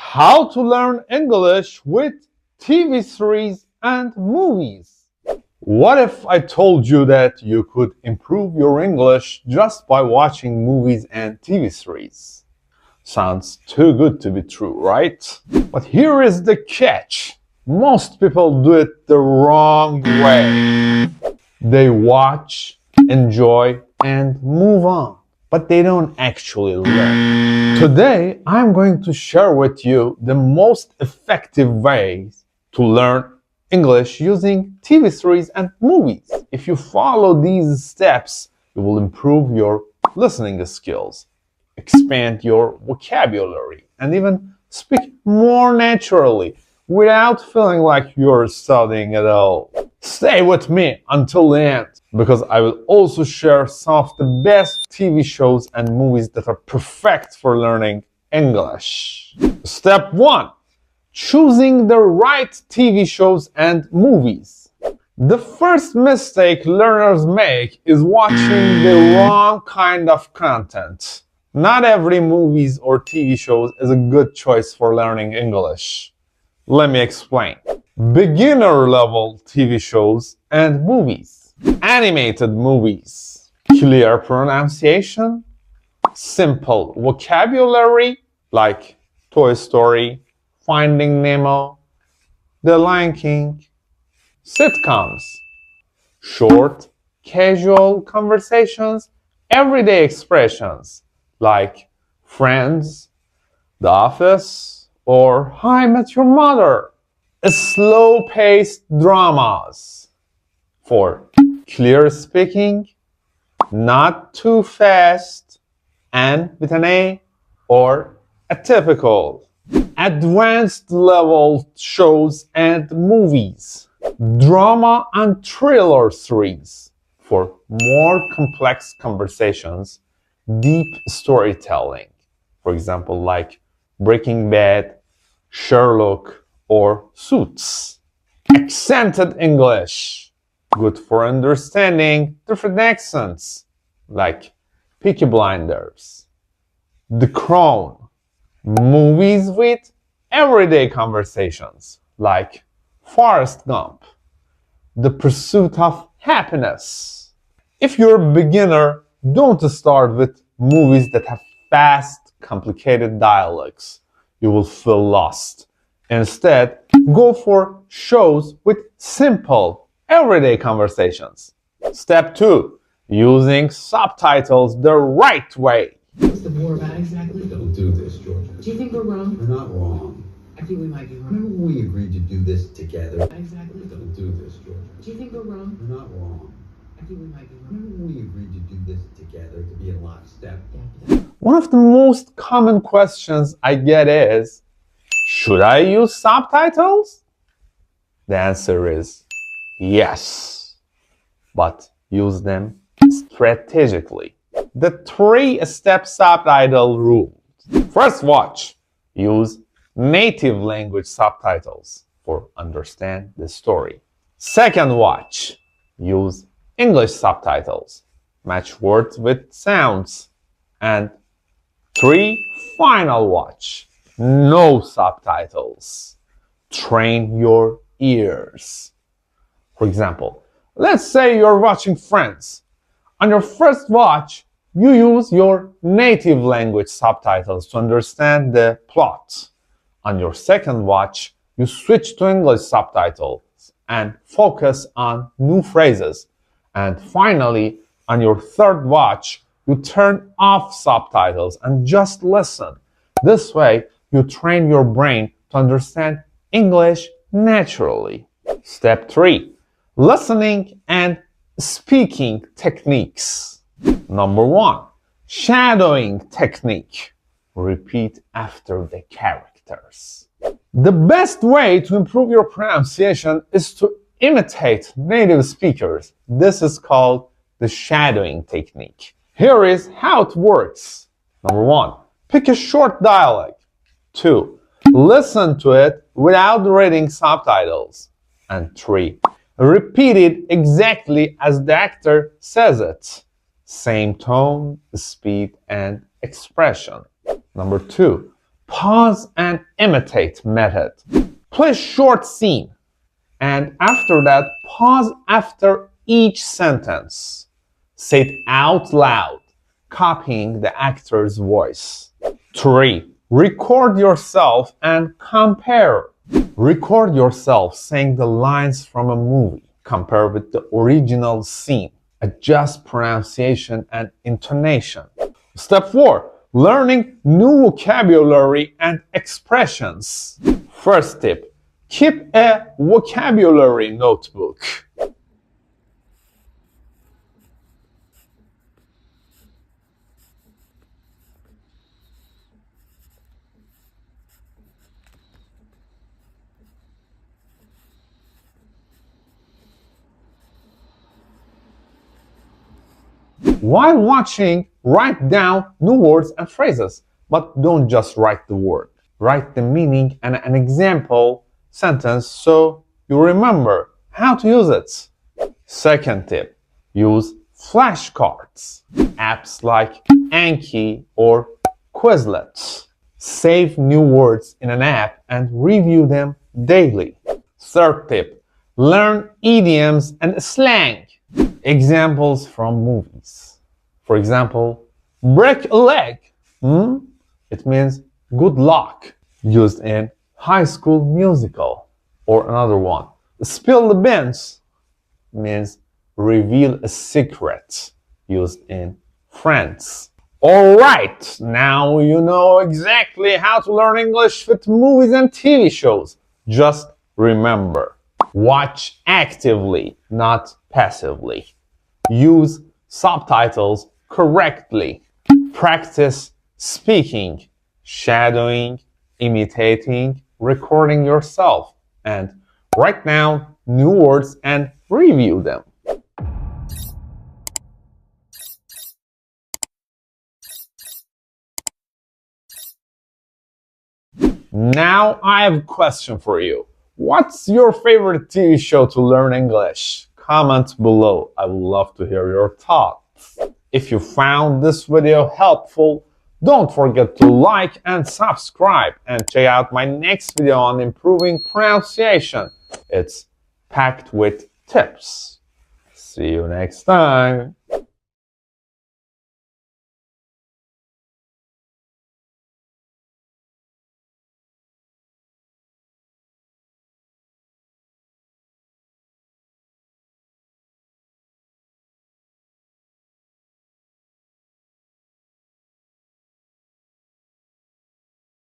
How to learn English with TV series and movies. What if I told you that you could improve your English just by watching movies and TV series? Sounds too good to be true, right? But here is the catch. Most people do it the wrong way. They watch, enjoy, and move on, but they don't actually learn. Today, I'm going to share with you the most effective ways to learn English using TV series and movies. If you follow these steps, you will improve your listening skills, expand your vocabulary, and even speak more naturally without feeling like you're studying at all. Stay with me until the end, because I will also share some of the best TV shows and movies that are perfect for learning English. Step 1. Choosing the right TV shows and movies. The first mistake learners make is watching the wrong kind of content. Not every movies or TV shows is a good choice for learning English. Let me explain. Beginner level TV shows and movies. Animated movies. Clear pronunciation. Simple vocabulary like Toy Story, Finding Nemo, The Lion King. Sitcoms. Short, casual conversations, everyday expressions like Friends, The Office, or How I Met Your Mother. Slow-paced dramas for clear speaking, not too fast, and with an A, or atypical. Advanced level shows and movies. Drama and thriller series for more complex conversations, deep storytelling. For example, like Breaking Bad, Sherlock, or Suits. Accented English, good for understanding different accents, like Peaky Blinders. The Crown, movies with everyday conversations, like Forrest Gump. The Pursuit of Happiness. If you're a beginner, don't start with movies that have fast, complicated dialogues. You will feel lost. Instead, go for shows with simple, everyday conversations. Step 2. Using subtitles the right way. What's the war about exactly? Don't do this, Georgia. Do you think we're wrong? We're not wrong. I think we might be wrong. Remember when we agreed to do this together? Exactly. Don't do this, Georgia. Do you think we're wrong? We're not wrong. I think we might be wrong. Remember when we agreed to do this together, to be in lockstep? One of the most common questions I get is, should I use subtitles? The answer is yes, but use them strategically. The 3-step subtitle rule. First watch. Use native language subtitles for understand the story. Second watch. Use English subtitles. Match words with sounds. And 3. Final watch. No subtitles. Train your ears. For example, let's say you're watching Friends. On your first watch, you use your native language subtitles to understand the plot. On your second watch, you switch to English subtitles and focus on new phrases. And finally, on your third watch, you turn off subtitles and just listen. This way, you train your brain to understand English naturally. Step 3. Listening and speaking techniques. Number 1. Shadowing technique. Repeat after the characters. The best way to improve your pronunciation is to imitate native speakers. This is called the shadowing technique. Here is how it works. Number 1. Pick a short dialogue. 2. Listen to it without reading subtitles. And 3. Repeat it exactly as the actor says it. Same tone, speed, and expression. Number 2. pause and imitate method. Play short scene, and after that, pause after each sentence. Say it out loud, copying the actor's voice. 3. Record yourself and compare. Record yourself saying the lines from a movie. Compare with the original scene. Adjust pronunciation and intonation. Step 4. Learning new vocabulary and expressions. First tip. Keep a vocabulary notebook. While watching, write down new words and phrases, but don't just write the word. Write the meaning and an example sentence so you remember how to use it. Second tip, use flashcards. Apps like Anki or Quizlet. Save new words in an app and review them daily. Third tip, learn idioms and slang. Examples from movies. For example, break a leg. It means good luck. Used in High School Musical. Or another one. Spill the beans means reveal a secret. Used in Friends. Alright, now you know exactly how to learn English with movies and TV shows. Just remember, watch actively, not passively. Use subtitles correctly. Practice speaking, shadowing, imitating, recording yourself, and write down new words and review them. Now I have a question for you. What's your favorite TV show to learn English? Comment below. I would love to hear your thoughts. If you found this video helpful, don't forget to like and subscribe, and check out my next video on improving pronunciation. It's packed with tips. See you next time.